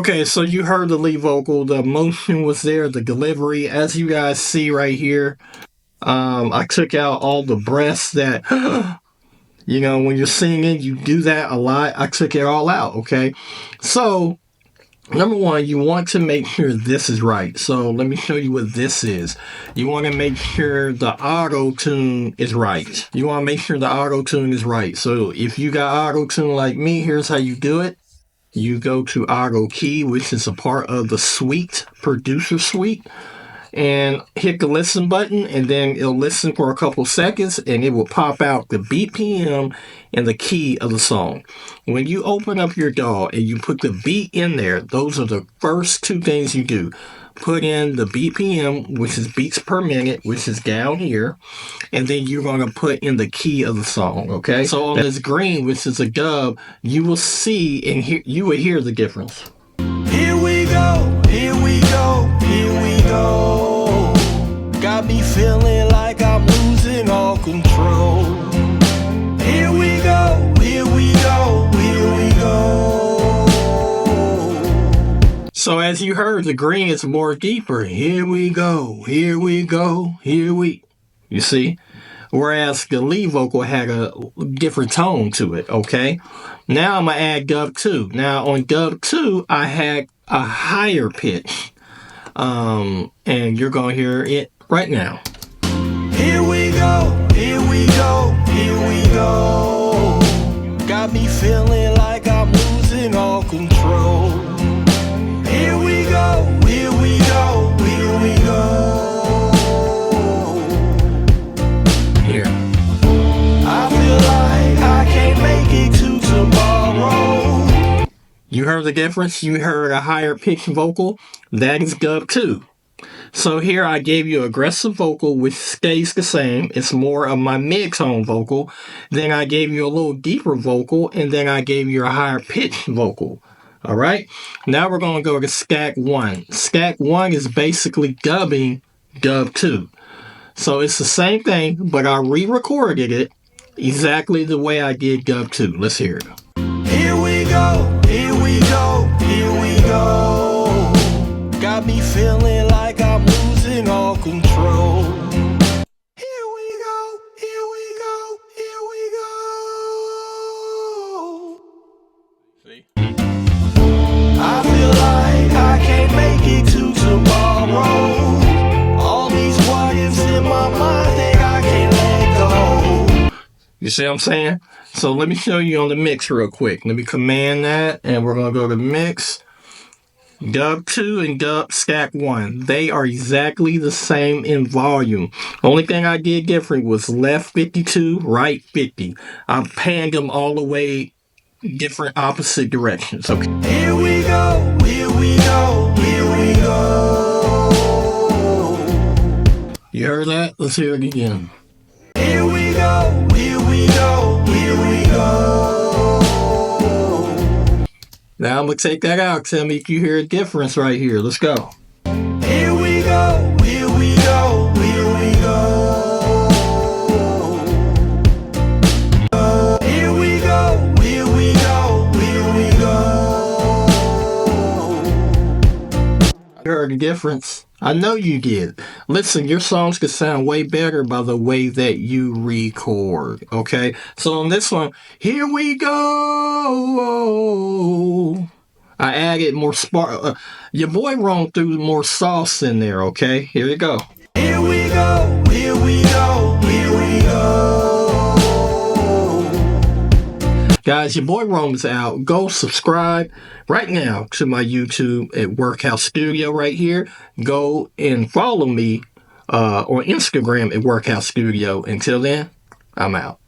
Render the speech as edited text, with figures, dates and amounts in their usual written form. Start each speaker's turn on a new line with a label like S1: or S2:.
S1: Okay, so you heard the lead vocal, the emotion was there, the delivery, as you guys see right here. I took out all the breaths that, when you're singing, you do that a lot. I took it all out, okay? So, number one, you want to make sure this is right. So, let me show you what this is. You want to make sure the auto-tune is right. You want to make sure the auto-tune is right. So, if you got auto-tune like me, here's how you do it. You go to Auto Key, which is a part of the suite, producer suite, and hit the listen button, and then it'll listen for a couple seconds, and it will pop out the BPM and the key of the song. When you open up your DAW and you put the beat in there, those are the first two things you do. Put in the BPM, which is beats per minute, which is down here, and then you're going to put in the key of the song, okay? So on this green, which is a dub, you will see and you will hear the difference.
S2: Here we go, here we go, here we go. Got me feeling like I'm losing all control. Here we go, here we go, here we go.
S1: So as you heard, the green is more deeper. Here we go, here we go, here we... You see? Whereas the lead vocal had a different tone to it, okay? Now I'm going to add dub 2. Now on dub 2, I had a higher pitch. And you're going to hear it right now.
S2: Here we go, here we go, here we go. Got me feeling like I'm losing all control. Here we go, here we go, here we go.
S1: Here.
S2: I feel like I can't make it to tomorrow.
S1: You heard the difference? You heard a higher pitched vocal? That is dub 2. So here I gave you aggressive vocal, which stays the same. It's more of my mid-tone vocal. Then I gave you a little deeper vocal, and then I gave you a higher pitched vocal. All right? Now we're going to go to Stack 1. Stack 1 is basically dubbing dub 2. So it's the same thing, but I re-recorded it exactly the way I did dub 2. Let's hear it.
S2: Here we go, here we go, here we go. Got me feeling like I'm losing all control. Here we go, here we go, here we go.
S1: See?
S2: I feel like I can't make it to tomorrow. All these worries in my mind think I can't let go.
S1: You see what I'm saying? So let me show you on the mix real quick. Let me command that, and we're going to go to mix. Dub 2 and dub stack 1. They are exactly the same in volume. Only thing I did different was left 52, right 50. I panned them all the way different opposite directions. Okay.
S2: Here we go, here we go, here we go.
S1: You heard that? Let's hear it again.
S2: Here we go, here we go, here we go.
S1: Now I'm going to take that out. Tell me if you hear a difference right here. Let's go.
S2: Here we go, here we go, here we go. Here we go, here we go, here we go.
S1: You heard the difference? I know you did. Listen, your songs could sound way better by the way that you record, okay? So on this one, here we go. I added more spark. Your boy Ron threw more sauce in there, okay? Here we go.
S2: Here we go, here we go, here we go.
S1: Guys, your boy Rome's out. Go subscribe right now to my YouTube at Workhouse Studio right here. Go and follow me on Instagram at Workhouse Studio. Until then, I'm out.